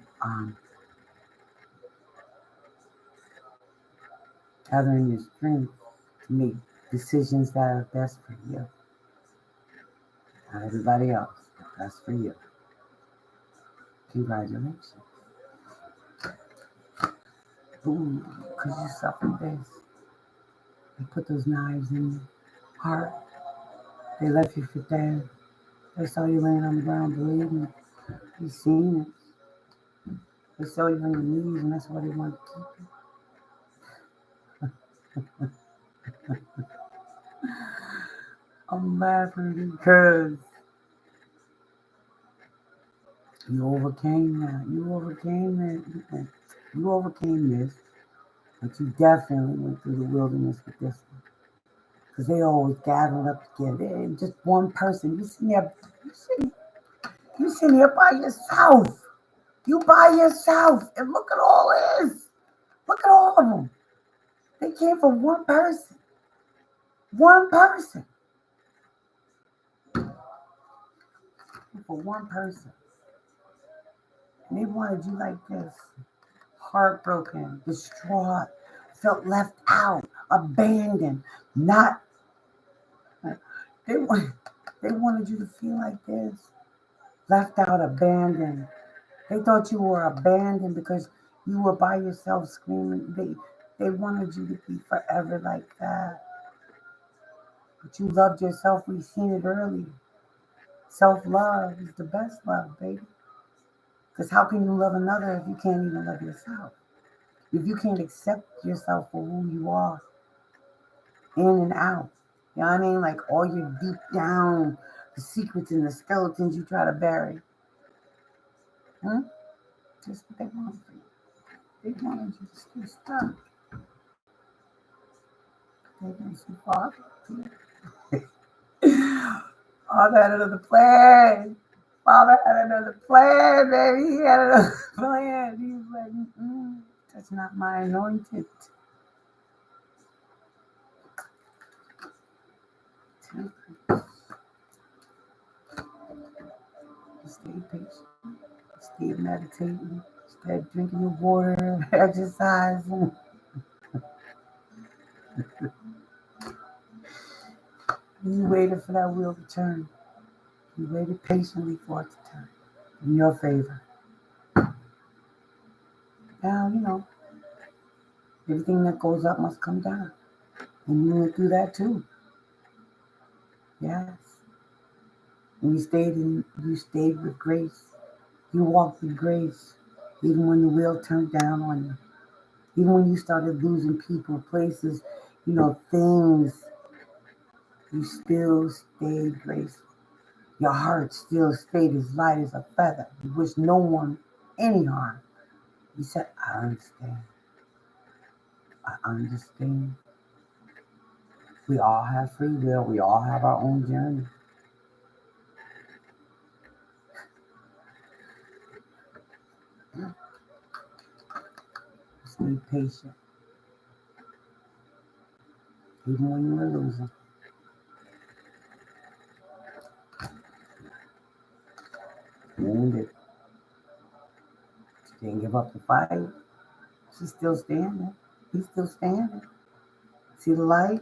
gathering your strength to make decisions that are best for you, not everybody else, but best for you. Congratulations. Ooh, because you suffered this. They put those knives in your heart. They left you for dead. They saw you laying on the ground bleeding. You seen it. They saw you on your knees, and that's why they want to keep you. I'm laughing because you overcame that. You overcame it. You overcame this, but you definitely went through the wilderness with this one. Because they always gathered up together. They ain't just one person. You sitting here by yourself. You by yourself. And look at all this. Look at all of them. They came from one person. One person. For one person. And they wanted you like this. Heartbroken, distraught, felt left out, abandoned, not. They want, they wanted you to feel like this, left out, abandoned. They thought you were abandoned because you were by yourself screaming. They wanted you to be forever like that. But you loved yourself. We've seen it earlier. Self love is the best love, baby. Because how can you love another if you can't even love yourself? If you can't accept yourself for who you are, in and out. You know what I mean? Like all your deep down, the secrets and the skeletons you try to bury. Hmm? Just what they want for you. They wanted you to stay stuck. They went too far. Father had another plan. Father had another plan, baby. He had another plan. He was like, that's not my anointed. Stay patient. Stay meditating. Stay drinking your water, exercising. You waited for that wheel to turn. You waited patiently for it to turn in your favor. Now, everything that goes up must come down. And you went through that too. Yes. And you stayed with grace. You walked with grace. Even when the wheel turned down on you. Even when you started losing people, places, things, you still stayed graceful. Your heart still stayed as light as a feather. You wished no one any harm. You said, I understand. I understand. We all have free will. We all have our own journey. Be patient. Even when you're losing. Wounded. She didn't give up the fight. She's still standing. He's still standing. See the light?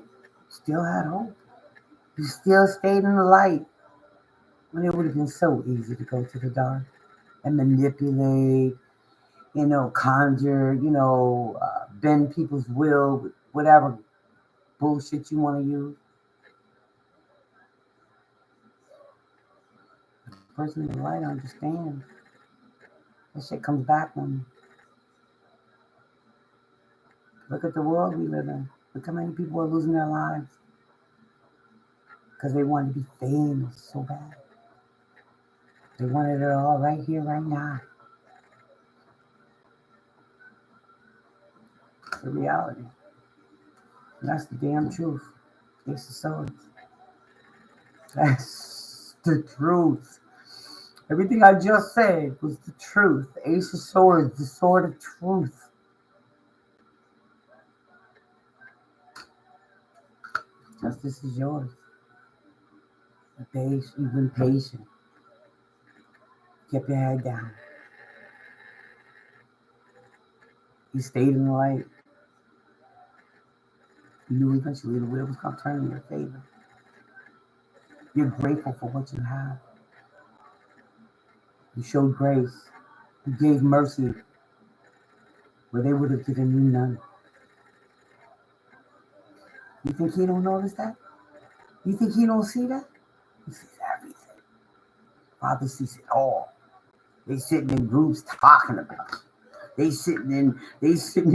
Still had hope. You still stayed in the light when it would have been so easy to go to the dark and manipulate, conjure, bend people's will with whatever bullshit you want to use. The person in the light understands. That shit comes back on you. Look at the world we live in. Look how many people are losing their lives because they wanted to be famous so bad. They wanted it all right here, right now. It's the reality. And that's the damn truth. Ace of Swords. That's the truth. Everything I just said was the truth. Ace of Swords, the sword of truth. Justice is yours. You've been patient. Kept your head down. You stayed in the light. You knew eventually the wheel was going to turn in your favor. You're grateful for what you have. You showed grace. You gave mercy where they would have given you none. You think he don't notice that? You think he don't see that? He sees everything. Father sees it all. They sitting in groups talking about it. They sitting in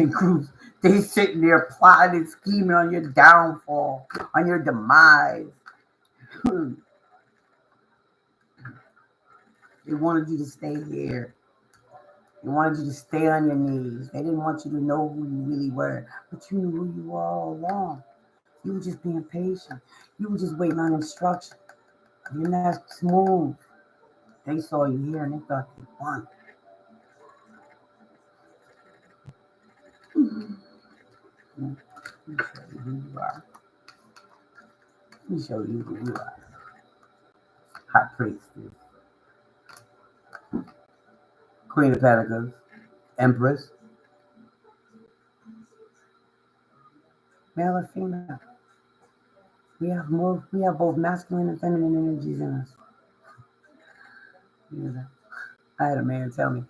groups. They sitting there plotting and scheming on your downfall, on your demise. They wanted you to stay here. They wanted you to stay on your knees. They didn't want you to know who you really were, but you knew who you were all along. You were just being patient. You were just waiting on instruction. Your next move. They saw you here and they thought they won. Let me show you who you are. Let me show you who you are. High Priestess. Queen of Pentacles. Empress. Male or female. We have both masculine and feminine energies in us. Yeah. I had a man tell me,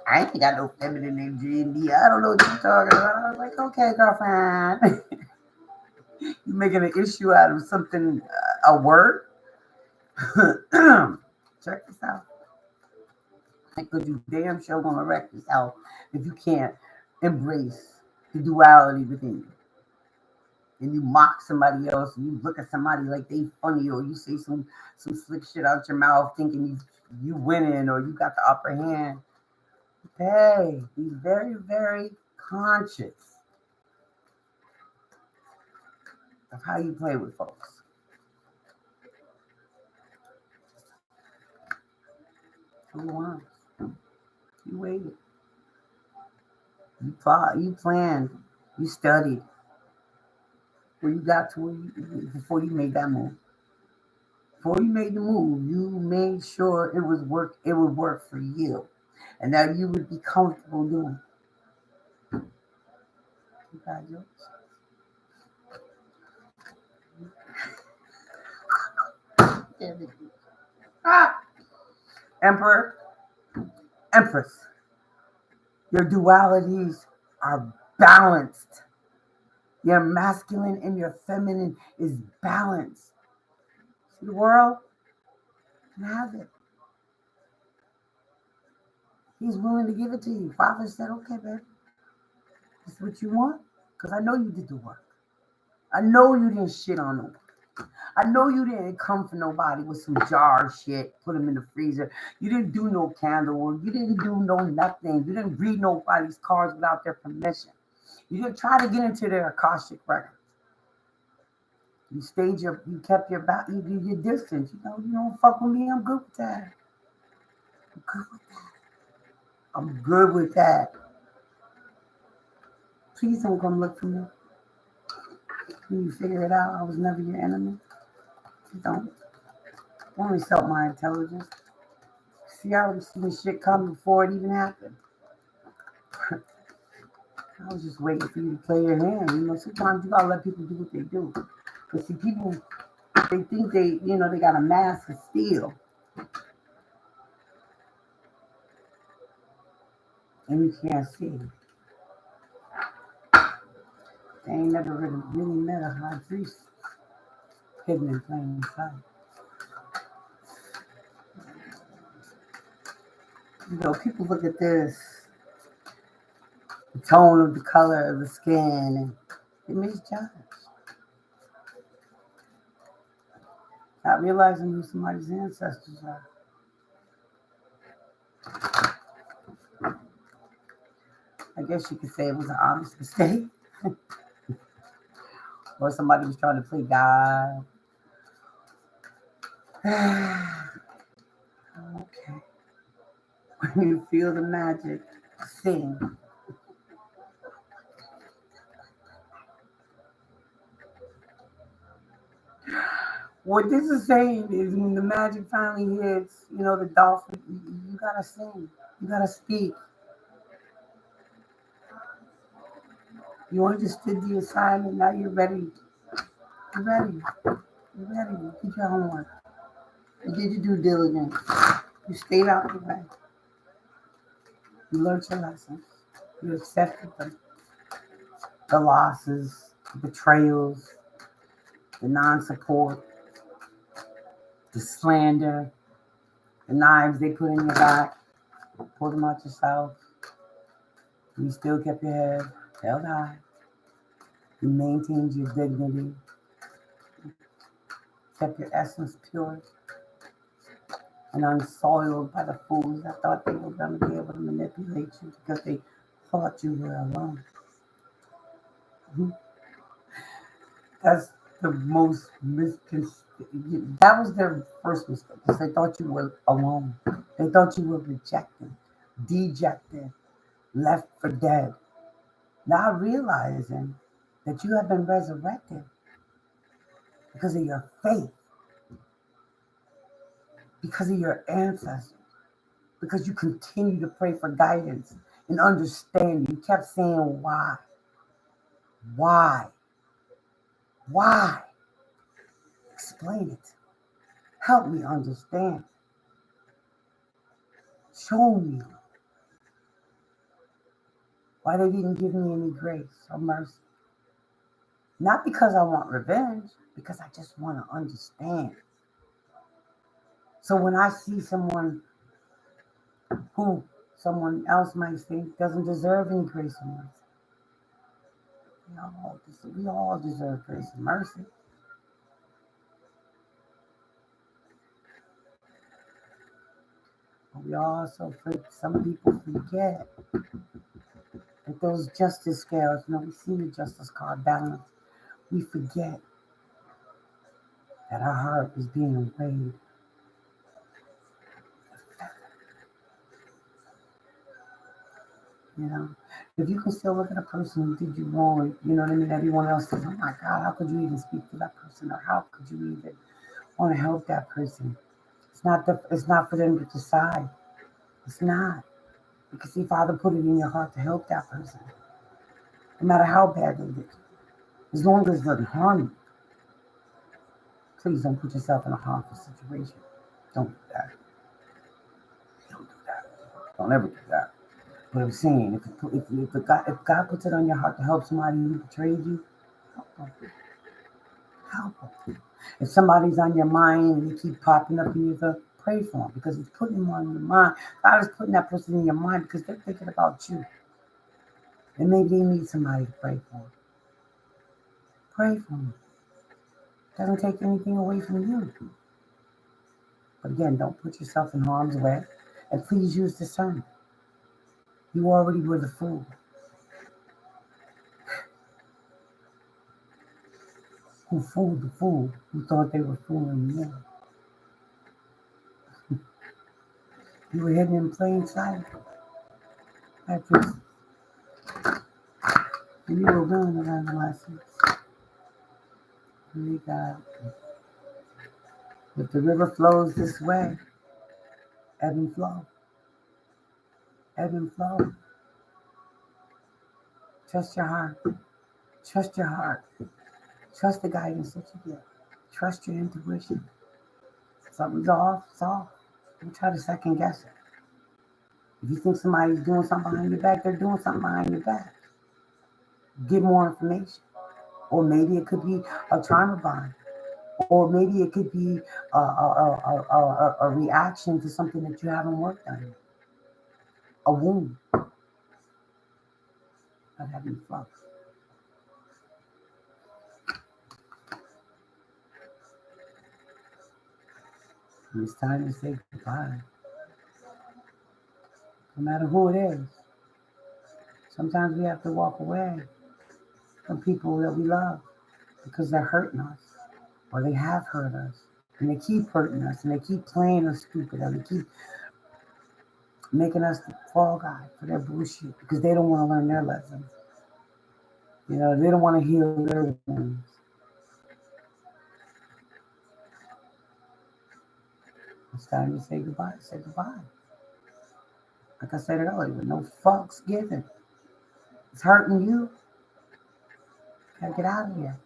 I ain't got no feminine energy in me. I don't know what you're talking about. I was like, okay, girlfriend. You making an issue out of something, a word? Check this out. Because you damn sure gonna wreck yourself if you can't embrace the duality within you. And you mock somebody else, and you look at somebody like they funny, or you say some slick shit out your mouth thinking you winning or you got the upper hand. Hey, be very, very conscious of how you play with folks. Who wants? You waited. You fought. You planned. You studied. Where you got to before you made that move. Before you made the move, you made sure it would work for you. And that you would be comfortable doing. Congratulations. Emperor, Empress, your dualities are balanced. Your masculine and your feminine is balanced. See the world? Can have it. He's willing to give it to you. Father said, okay, baby. This is what you want? Because I know you did the work. I know you didn't shit on nobody. I know you didn't come for nobody with some jar shit, put them in the freezer. You didn't do no candle work. You didn't do no nothing. You didn't read nobody's cards without their permission. You didn't try to get into their Akashic records. You kept your distance. You don't fuck with me. I'm good with that. I'm good with that. Please don't come look for me. When you figure it out, I was never your enemy. Don't. Don't insult my intelligence. See, I already seen this shit come before it even happened. I was just waiting for you to play your hand. You know, sometimes you gotta let people do what they do. But see, people, they think they got a mask of steel. And you can't see. They ain't never really met a high priest hidden in plain sight. You know, people look at this, the tone of the color of the skin, and they misjudge. Not realizing who somebody's ancestors are. I guess you could say it was an honest mistake. Or somebody was trying to play God. Okay. When you feel the magic, sing. What this is saying is when the magic finally hits, the dolphin, you gotta sing. You gotta speak. You understood the assignment, now you're ready. You're ready. You're ready. You did your homework. You did your due diligence. You stayed out the way. You learned your lessons. You accepted them. The losses, the betrayals, the non-support, the slander, the knives they put in your back, pulled them out yourself. You still kept your head held high. You maintained your dignity, kept your essence pure and unsoiled by the fools that thought they were going to be able to manipulate you because they thought you were alone. That's the most misconception. That was their first mistake, because they thought you were alone. They thought you were rejected, dejected, left for dead. Not realizing that you have been resurrected because of your faith, because of your ancestors, because you continue to pray for guidance and understanding. You kept saying, why? Why? Why? Explain it. Help me understand. Show me why they didn't give me any grace or mercy. Not because I want revenge, because I just want to understand. So when I see someone who someone else might think doesn't deserve any grace and mercy, we all deserve grace and mercy. But we also, some people forget that those justice scales, we see the justice card balance. We forget that our heart is being weighed. If you can still look at a person who did you wrong, everyone else says, oh my God, how could you even speak to that person? Or how could you even want to help that person? It's not for them to decide. It's not. Because see, Father put it in your heart to help that person. No matter how bad they did. As long as it doesn't harm you. Please don't put yourself in a harmful situation. Don't do that. Don't do that. Don't ever do that. But I'm saying, if God puts it on your heart to help somebody who betrayed you, help them. Help them. If somebody's on your mind and they keep popping up in your pray for them, because it's putting them on your mind. God is putting that person in your mind because they're thinking about you. And maybe they need somebody to pray for them. Pray for them. Doesn't take anything away from you. But again, don't put yourself in harm's way. And please use discernment. You already were the fool. Who fooled the fool who thought they were fooling you. You were hidden in plain sight. I appreciate And you were willing to learn the lessons. And God, if the river flows this way, ebb and flow. Ebb and flow. Trust your heart. Trust your heart. Trust the guidance that you get. Trust your intuition. Something's off, it's off. Don't try to second guess it. If you think somebody's doing something behind your back, they're doing something behind your back. Get more information. Or maybe it could be a trauma bond. Or maybe it could be a reaction to something that you haven't worked on. A wound. Not having flux. And it's time to say goodbye. No matter who it is. Sometimes we have to walk away from people that we love because they're hurting us or they have hurt us and they keep hurting us and they keep playing us stupid or they keep making us the fall guy for their bullshit because they don't want to learn their lessons. You know, they don't want to heal their wounds. It's time to say goodbye. Say goodbye. Like I said earlier, no fucks given. It's hurting you. Gotta get out of here.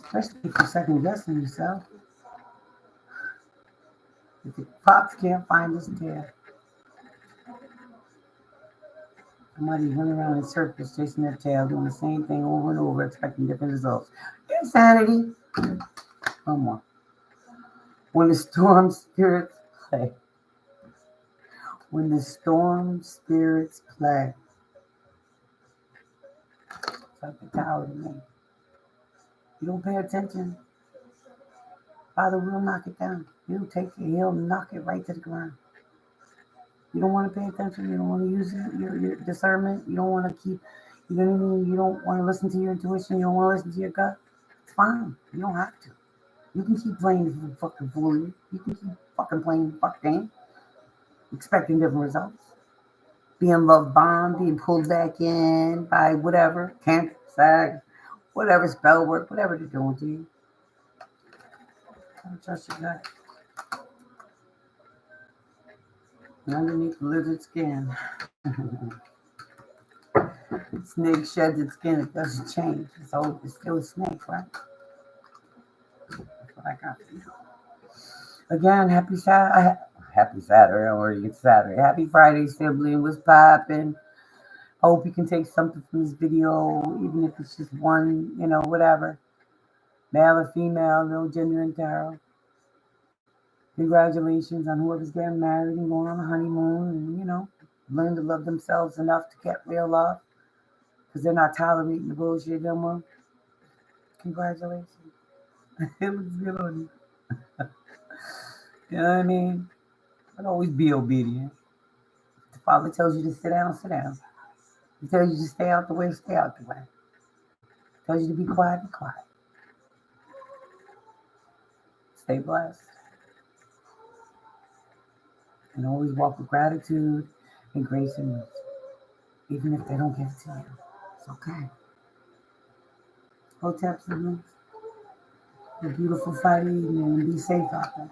Especially if you're second guessing yourself. If the fox can't find his tail. Somebody running around in circles chasing their tail, doing the same thing over and over, expecting different results. Insanity. One more. When the storm spirits play. When the storm spirits play. It's like the tower to me. You don't pay attention. Father will knock it down. He'll take it, he'll knock it right to the ground. You don't want to pay attention. You don't want to use your discernment. You don't want to keep, you know what I mean? You don't want to listen to your intuition. You don't want to listen to your gut. It's fine. You don't have to. You can keep playing the fucking fool. You can keep fucking playing the fuck game. Expecting different results. Being love bombed, being pulled back in by whatever, cancer, sag, whatever spell work, whatever they're doing to you. Don't trust your gut. And underneath the lizard skin. Snake sheds its skin, it doesn't change. It's still a snake, right? That's what I got for you. Again, happy Saturday, or you get Saturday. Happy Friday, sibling. What's poppin'? Hope you can take something from this video, even if it's just one, whatever. Male or female, no gender in tarot. Congratulations on whoever's getting married and going on a honeymoon and, learn to love themselves enough to get real love because they're not tolerating the bullshit no more. Congratulations. It looks good on you. You know what I mean? But always be obedient. If the Father tells you to sit down, sit down. He tells you to stay out the way, stay out the way. He tells you to be quiet, be quiet. Stay blessed. And always walk with gratitude and grace and mercy. Even if they don't give it to you. It's okay. Hoteps and a beautiful Friday evening and be safe out there.